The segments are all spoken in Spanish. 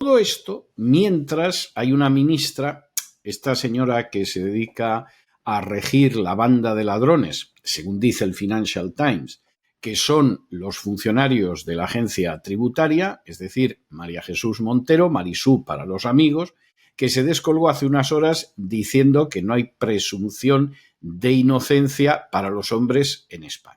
Todo esto mientras hay una ministra, esta señora que se dedica a regir la banda de ladrones, según dice el Financial Times, que son los funcionarios de la agencia tributaria, es decir, María Jesús Montero, Marisú para los amigos, que se descolgó hace unas horas diciendo que no hay presunción de inocencia para los hombres en España.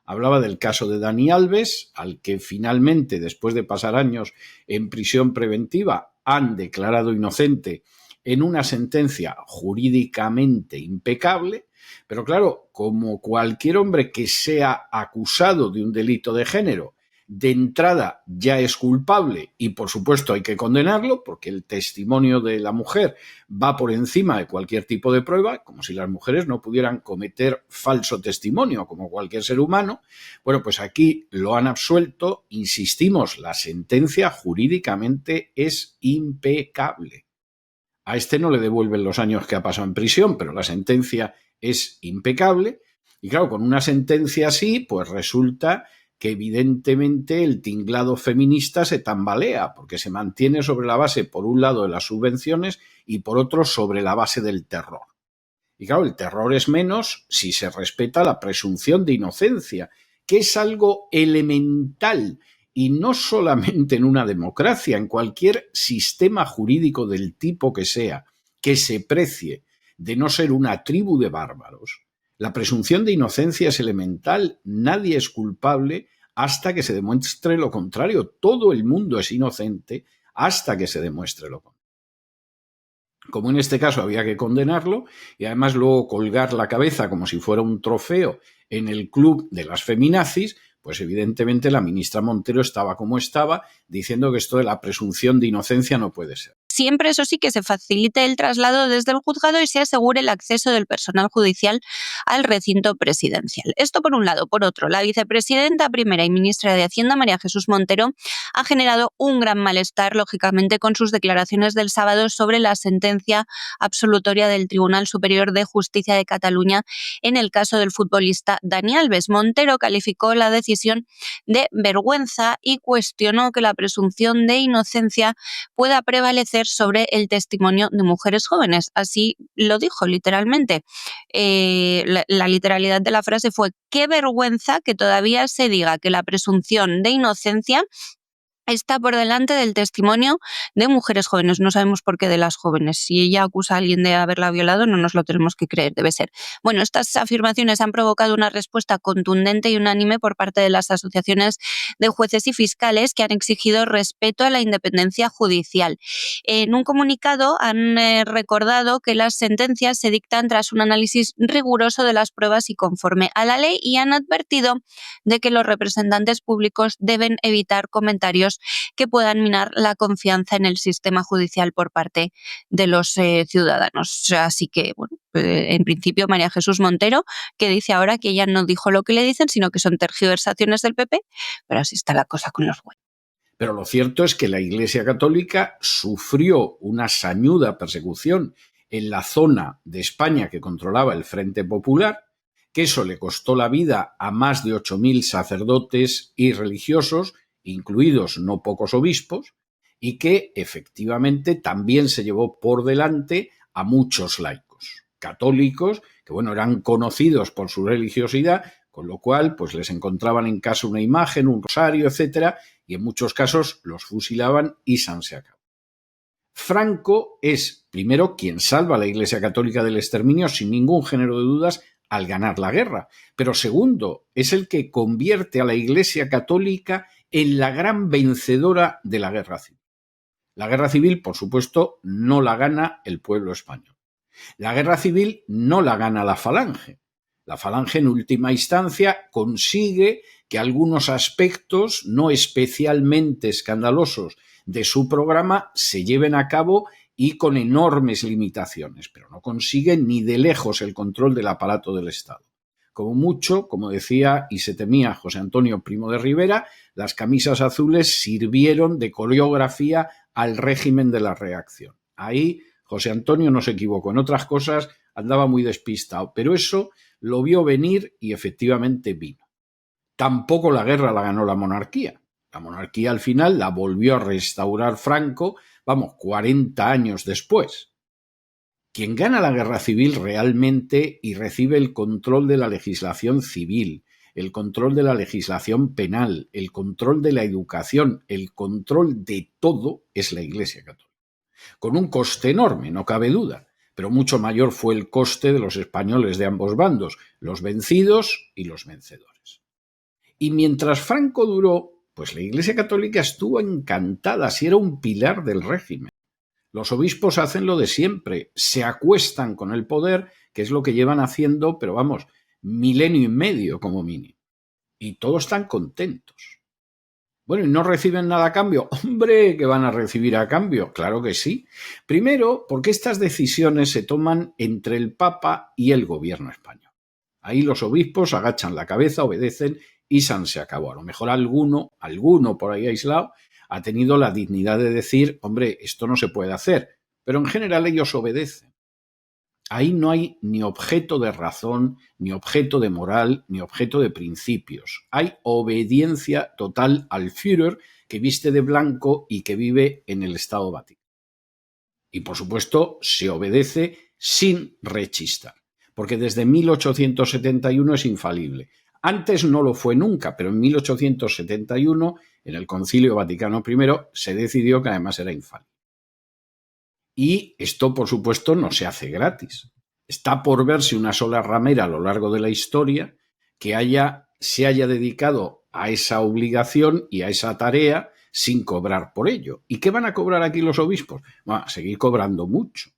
Hablaba del caso de Dani Alves, al que finalmente, después de pasar años en prisión preventiva, han declarado inocente en una sentencia jurídicamente impecable, pero claro, como cualquier hombre que sea acusado de un delito de género, de entrada ya es culpable y por supuesto hay que condenarlo porque el testimonio de la mujer va por encima de cualquier tipo de prueba, como si las mujeres no pudieran cometer falso testimonio como cualquier ser humano. Bueno, pues aquí lo han absuelto, insistimos, la sentencia jurídicamente es impecable. A este no le devuelven los años que ha pasado en prisión, pero la sentencia es impecable y claro, con una sentencia así, pues resulta que evidentemente el tinglado feminista se tambalea porque se mantiene sobre la base, por un lado, de las subvenciones y por otro, sobre la base del terror. Y claro, el terror es menos si se respeta la presunción de inocencia, que es algo elemental y no solamente en una democracia, en cualquier sistema jurídico del tipo que sea, que se precie de no ser una tribu de bárbaros. La presunción de inocencia es elemental, nadie es culpable hasta que se demuestre lo contrario. Todo el mundo es inocente hasta que se demuestre lo contrario. Como en este caso había que condenarlo y además luego colgar la cabeza como si fuera un trofeo en el club de las feminazis, pues evidentemente la ministra Montero estaba como estaba, diciendo que esto de la presunción de inocencia no puede ser. Siempre, eso sí, que se facilite el traslado desde el juzgado y se asegure el acceso del personal judicial al recinto presidencial. Esto por un lado. Por otro, la vicepresidenta primera y ministra de Hacienda, María Jesús Montero, ha generado un gran malestar, lógicamente, con sus declaraciones del sábado sobre la sentencia absolutoria del Tribunal Superior de Justicia de Cataluña en el caso del futbolista Dani Alves. Montero calificó la decisión de vergüenza y cuestionó que la presunción de inocencia pueda prevalecer sobre el testimonio de mujeres jóvenes. Así lo dijo literalmente. La literalidad de la frase fue: qué vergüenza que todavía se diga que la presunción de inocencia está por delante del testimonio de mujeres jóvenes. No sabemos por qué de las jóvenes. Si ella acusa a alguien de haberla violado, no nos lo tenemos que creer, debe ser. Bueno, estas afirmaciones han provocado una respuesta contundente y unánime por parte de las asociaciones de jueces y fiscales que han exigido respeto a la independencia judicial. En un comunicado han recordado que las sentencias se dictan tras un análisis riguroso de las pruebas y conforme a la ley, y han advertido de que los representantes públicos deben evitar comentarios que puedan minar la confianza en el sistema judicial por parte de los ciudadanos. Así que, bueno, en principio María Jesús Montero, que dice ahora que ella no dijo lo que le dicen, sino que son tergiversaciones del PP, pero así está la cosa con los jueces. Pero lo cierto es que la Iglesia Católica sufrió una sañuda persecución en la zona de España que controlaba el Frente Popular, que eso le costó la vida a más de 8.000 sacerdotes y religiosos, incluidos no pocos obispos, y que efectivamente también se llevó por delante a muchos laicos católicos que, bueno, eran conocidos por su religiosidad, con lo cual pues les encontraban en casa una imagen, un rosario, etcétera, y en muchos casos los fusilaban y se acabó. Franco es, primero, quien salva a la Iglesia Católica del exterminio sin ningún género de dudas al ganar la guerra, pero segundo, es el que convierte a la Iglesia Católica en la gran vencedora de la guerra civil. La guerra civil, por supuesto, no la gana el pueblo español. La guerra civil no la gana la Falange. La Falange, en última instancia, consigue que algunos aspectos no especialmente escandalosos de su programa se lleven a cabo y con enormes limitaciones, pero no consigue ni de lejos el control del aparato del Estado. Como mucho, como decía y se temía José Antonio Primo de Rivera, las camisas azules sirvieron de coreografía al régimen de la reacción. Ahí José Antonio no se equivocó, en otras cosas andaba muy despistado, pero eso lo vio venir y efectivamente vino. Tampoco la guerra la ganó la monarquía. La monarquía al final la volvió a restaurar Franco, 40 años después. Quien gana la guerra civil realmente y recibe el control de la legislación civil, el control de la legislación penal, el control de la educación, el control de todo es la Iglesia Católica. Con un coste enorme, no cabe duda, pero mucho mayor fue el coste de los españoles de ambos bandos, los vencidos y los vencedores. Y mientras Franco duró, pues la Iglesia Católica estuvo encantada, si era un pilar del régimen. Los obispos hacen lo de siempre, se acuestan con el poder, que es lo que llevan haciendo, pero milenio y medio como mínimo. Y todos están contentos. Bueno, ¿y no reciben nada a cambio? ¡Hombre, que van a recibir a cambio! Claro que sí. Primero, porque estas decisiones se toman entre el Papa y el gobierno español. Ahí los obispos agachan la cabeza, obedecen y se acabó. A lo mejor alguno por ahí aislado, ha tenido la dignidad de decir, hombre, esto no se puede hacer, pero en general ellos obedecen. Ahí no hay ni objeto de razón, ni objeto de moral, ni objeto de principios. Hay obediencia total al Führer que viste de blanco y que vive en el Estado Vaticano. Y por supuesto se obedece sin rechistar, porque desde 1871 es infalible. Antes no lo fue nunca, pero en 1871, en el Concilio Vaticano I, se decidió que además era infalible. Y esto, por supuesto, no se hace gratis. Está por verse una sola ramera a lo largo de la historia que se haya dedicado a esa obligación y a esa tarea sin cobrar por ello. ¿Y qué van a cobrar aquí los obispos? Van a seguir cobrando mucho.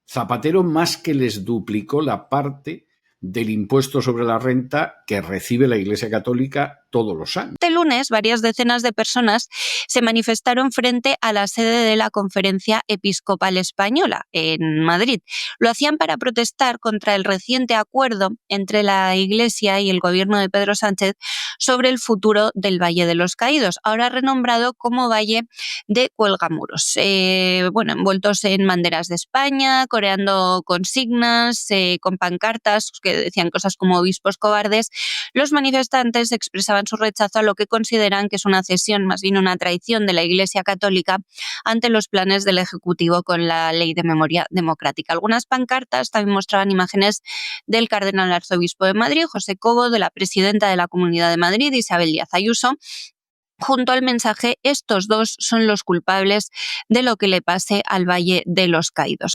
Zapatero más que les duplicó la parte del impuesto sobre la renta que recibe la Iglesia Católica todos los años. Este lunes, varias decenas de personas se manifestaron frente a la sede de la Conferencia Episcopal Española, en Madrid. Lo hacían para protestar contra el reciente acuerdo entre la Iglesia y el gobierno de Pedro Sánchez sobre el futuro del Valle de los Caídos, ahora renombrado como Valle de Cuelgamuros. Envueltos en banderas de España, coreando consignas, con pancartas que decían cosas como obispos cobardes, los manifestantes expresaban su rechazo a lo que consideran que es una cesión, más bien una traición de la Iglesia Católica ante los planes del Ejecutivo con la Ley de Memoria Democrática. Algunas pancartas también mostraban imágenes del cardenal arzobispo de Madrid, José Cobo, de la presidenta de la Comunidad de Madrid, Isabel Díaz Ayuso, junto al mensaje: estos dos son los culpables de lo que le pase al Valle de los Caídos.